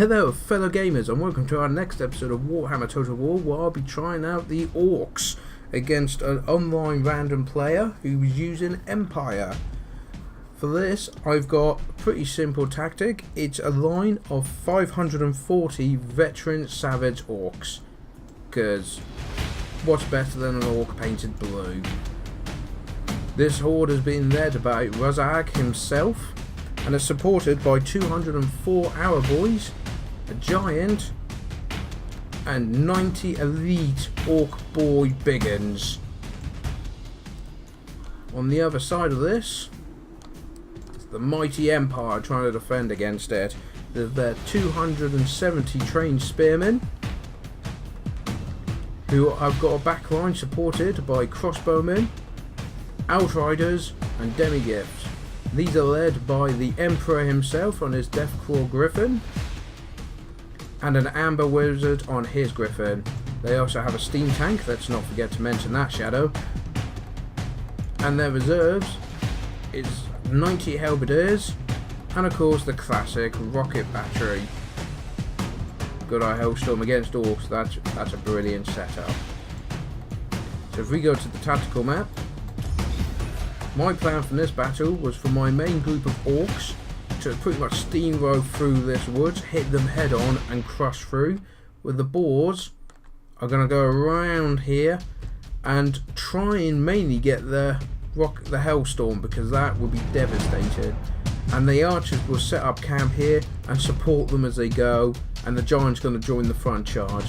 Hello fellow gamers and welcome to our next episode of Warhammer Total War, where I'll be trying out the Orcs against an online random player who was using Empire. For this I've got a pretty simple tactic. It's a line of 540 veteran savage Orcs, because what's better than an Orc painted blue? This horde has been led by Razag himself and is supported by 204 Hour Boys, a Giant, and 90 elite Orc Boy Biggins. On the other side of this, the mighty Empire trying to defend against it. There's their 270 trained spearmen, who have got a backline supported by crossbowmen, outriders, and demigifts. These are led by the Emperor himself on his Deathclaw Griffin, and an Amber Wizard on his Griffin. They also have a steam tank, let's not forget to mention that, Shadow. And their reserves is 90 Halberdiers, and of course the classic rocket battery. Good eye Hellstorm against Orcs, that's a brilliant setup. So if we go to the tactical map, my plan from this battle was for my main group of Orcs to pretty much steamroll through this woods, hit them head on and crush through, with the Boars are going to go around here and try and mainly get the Hellstorm, because that would be devastating, and the archers will set up camp here and support them as they go, and the Giant's going to join the front charge.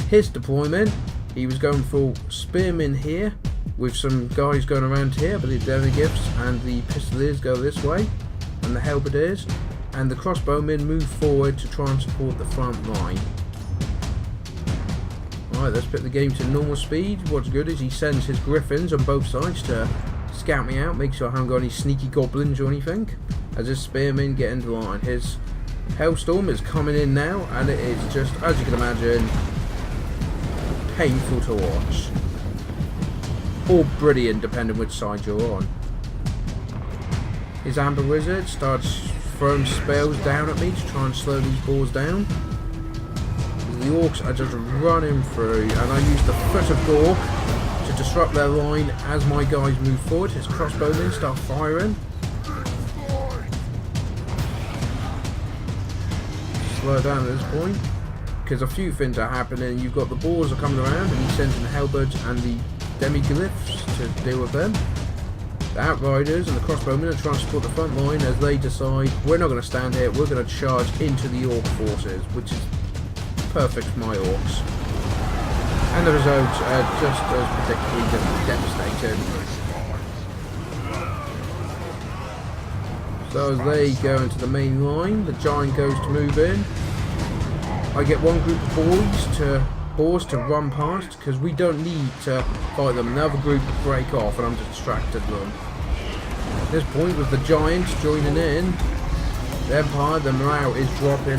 His deployment, he was going for spearmen here with some guys going around here, but the demigifts and the pistoliers go this way, and the halberdiers and the crossbowmen move forward to try and support the front line. Alright, let's put the game to normal speed. What's good is he sends his griffins on both sides to scout me out, make sure I haven't got any sneaky goblins or anything, as his spearmen get into line. His Hellstorm is coming in now, and it is just, as you can imagine, painful to watch. Or brilliant, depending which side you're on. His Amber Wizard starts throwing spells down at me to try and slow these Boars down. The Orcs are just running through, and I use the Foot of Gork to disrupt their line as my guys move forward. His crossbowmen start firing. Slow down at this point, because a few things are happening. You've got the Boars are coming around, and he sends in the halberds and the demiglyphs to deal with them. The outriders and the crossbowmen are trying to support the front line as they decide, we're not going to stand here, we're going to charge into the Orc forces, which is perfect for my Orcs. And the results are just as predictably devastating. So as they go into the main line, the Giant goes to move in. I get one group of Boars to run past, because we don't need to fight them. Another group break off and I'm distracted them. At this point, with the Giants joining in, the Empire, the morale is dropping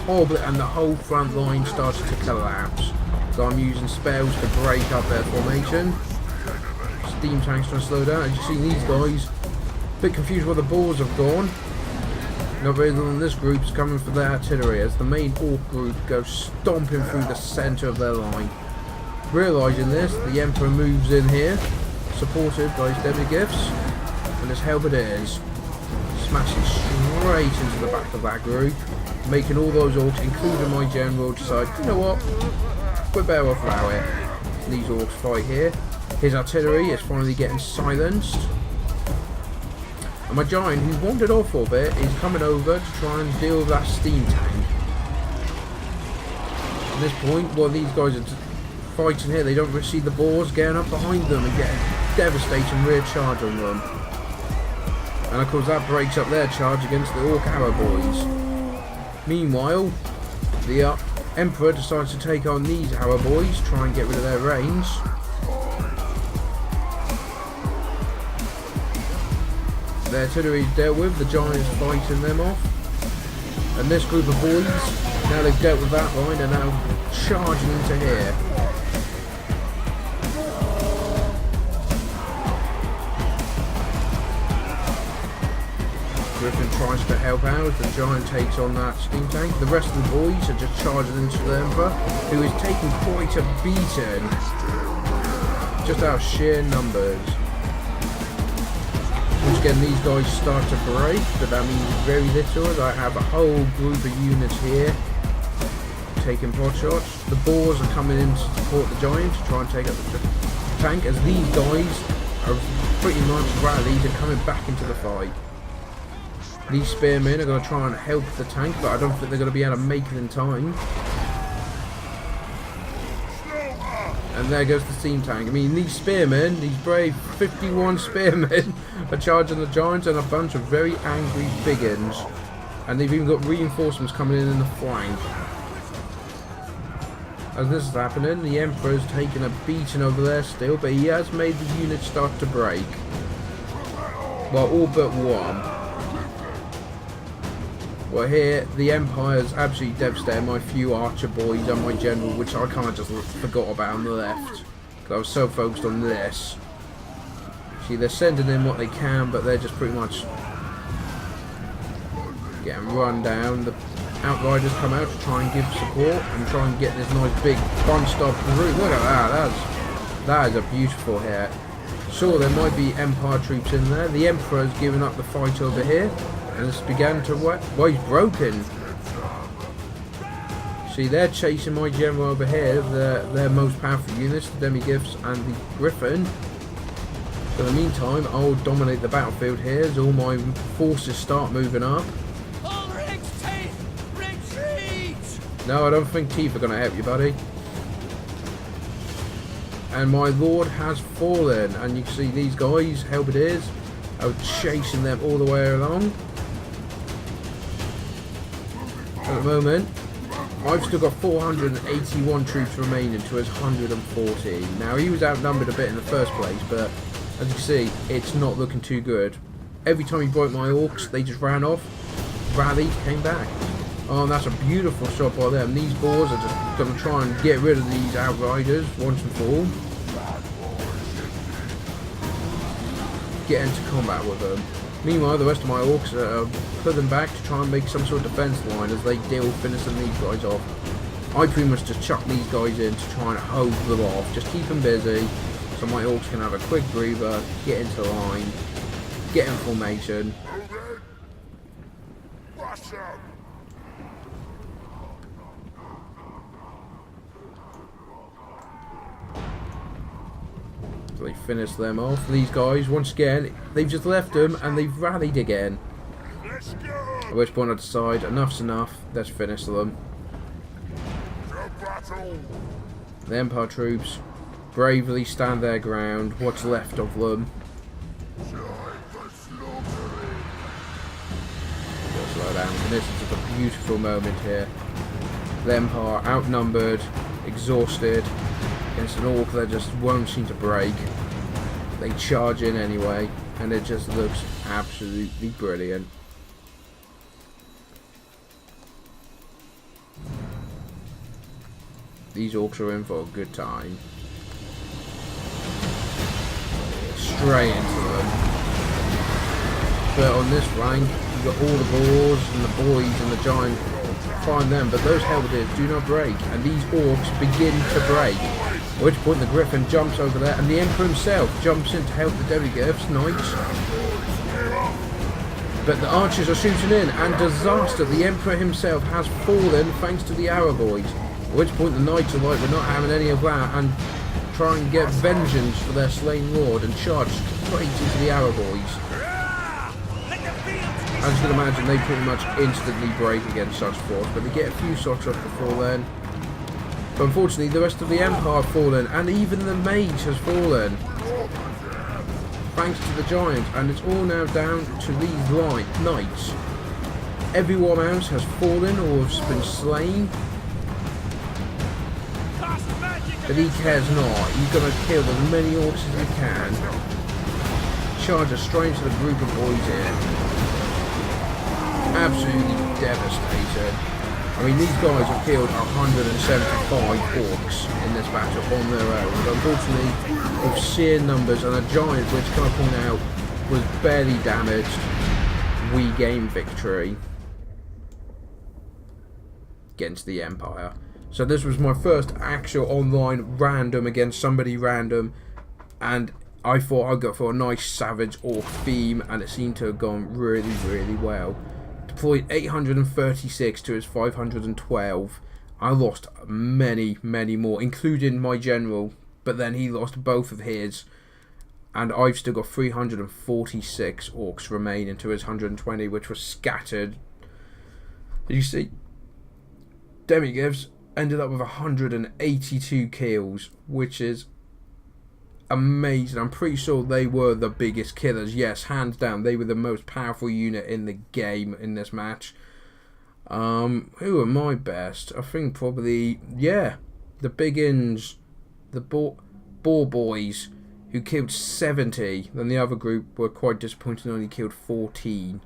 horribly, and the whole front line starts to collapse. So I'm using spells to break up their formation. Steam tanks trying to slow down. As you see, these guys a bit confused where the Boars have gone. Not really than this group's coming for their artillery, as the main Orc group goes stomping through the centre of their line. Realising this, the Emperor moves in here, supported by his demigifts and his halberdiers, smashing straight into the back of that group, making all those Orcs, including my general, decide, you know what, we're better off without it. These Orcs fight here. His artillery is finally getting silenced. And my Giant, who wandered off for a bit, is coming over to try and deal with that steam tank. At this point, while these guys are fighting here, they don't see the Boars getting up behind them and get a devastating rear charge on them. And of course that breaks up their charge against the Orc Hour Boys. Meanwhile, the Emperor decides to take on these Hour Boys, try and get rid of their range. The artillery is dealt with, the Giants fighting them off, and this group of boys, now they've dealt with that line, are now charging into here. Griffin tries to help out. The giant takes on that steam tank. The rest of the boys are just charging into the Emperor, who is taking quite a beating. Just out of sheer numbers. Once again, these guys start to break, but that means very little, as I have a whole group of units here taking pot shots. The boars are coming in to support the giant to try and take out the tank, as these guys are pretty much rallied and coming back into the fight. These spearmen are going to try and help the tank, but I don't think they're going to be able to make it in time. And there goes the steam tank. I mean, these spearmen, these brave 51 spearmen, are charging the giants and a bunch of very angry biggins. And they've even got reinforcements coming in the flank. As this is happening, the Emperor's taking a beating over there still, but he has made the units start to break. Well, all but one. Well, here, the Empire's absolutely devastated my few archer boys and my general, which I kind of just forgot about on the left. Because I was so focused on this. See, they're sending in what they can, but they're just pretty much getting run down. The Outriders come out to try and give support and try and get this nice big bunched up group. Look at that, that is a beautiful hit. Sure, there might be Empire troops in there. The Emperor's given up the fight over here, and it's began to work. Well, he's broken. See, they're chasing my general over here, their most powerful units, the Demi-Gifts and the Griffin. So in the meantime, I'll dominate the battlefield here as all my forces start moving up. No, I don't think teeth are going to help you, buddy. And my lord has fallen, and you can see these guys, halberdiers, are chasing them all the way along. At the moment, I've still got 481 troops remaining to his 140. Now, he was outnumbered a bit in the first place, but as you can see, it's not looking too good. Every time he broke my orcs, they just ran off, rallied, came back. Oh, and that's a beautiful shot by them. These boars are just going to try and get rid of these outriders once and for all. Get into combat with them. Meanwhile, the rest of my orcs are pulling back to try and make some sort of defense line as they deal with finishing these guys off. I pretty much just chuck these guys in to try and hold them off. Just keep them busy so my orcs can have a quick breather, get into line, get in formation. They finish them off. These guys, once again, they've just left them and they've rallied again. At which point I decide, enough's enough, let's finish them. The Empire troops bravely stand their ground, what's left of them. Just slow down, and this is just a beautiful moment here. The Empire outnumbered, exhausted, against an orc that just won't seem to break. They charge in anyway, and it just looks absolutely brilliant. These orcs are in for a good time. Straight into them. But on this flank, you've got all the boars and the boys and the giant. Find them, but those halberdiers do not break, and these orcs begin to break. At which point the Griffin jumps over there, and the Emperor himself jumps in to help the Demi-Gifts, knights. But the archers are shooting in, and disaster, the Emperor himself has fallen thanks to the arrow boys. At which point the knights are like, we're not having any of that, and try and get vengeance for their slain lord, and charge straight into the arrow boys. As you can imagine, they pretty much instantly break against such force, but they get a few shots off before then. But unfortunately, the rest of the Empire have fallen, and even the mage has fallen. Thanks to the giant, and it's all now down to these knights. Everyone else has fallen or has been slain. But he cares not, he's going to kill as many orcs as he can. Charge straight to the group of boys here. Absolutely devastated. I mean, these guys have killed 175 orcs in this battle on their own, but unfortunately, with sheer numbers and a giant, which can I point out, was barely damaged, we gain victory against the Empire. So this was my first actual online random against somebody random, and I thought I'd go for a nice savage orc theme, and it seemed to have gone really, really well. Deployed 836 to his 512. I lost many, many more, including my general, but then he lost both of his, and I've still got 346 orcs remaining to his 120, which were scattered. As you see, Demigifts ended up with 182 kills, which is amazing. I'm pretty sure they were the biggest killers. Yes, hands down, they were the most powerful unit in the game in this match. Who are my best? I think probably, yeah, the Biggins, the Boar Boys, who killed 70. Then the other group were quite disappointed and only killed 14.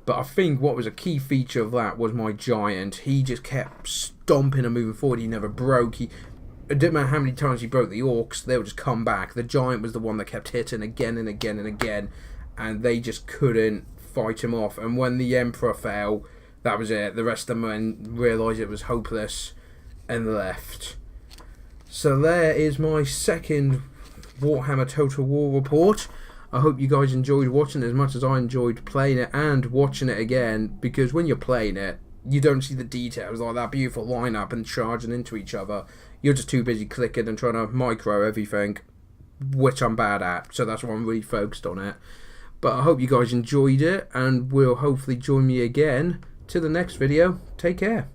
But I think what was a key feature of that was my Giant. He just kept stomping and moving forward. He never broke. It didn't matter how many times he broke the Orcs, they would just come back. The Giant was the one that kept hitting again and again and again, and they just couldn't fight him off. And when the Emperor fell, that was it. The rest of the men realised it was hopeless and left. So there is my second Warhammer Total War report. I hope you guys enjoyed watching it as much as I enjoyed playing it and watching it again, because when you're playing it, you don't see the details like that beautiful lineup and charging into each other. You're just too busy clicking and trying to micro everything, which I'm bad at, so that's why I'm really focused on it. But I hope you guys enjoyed it, and will hopefully join me again to the next video. Take care.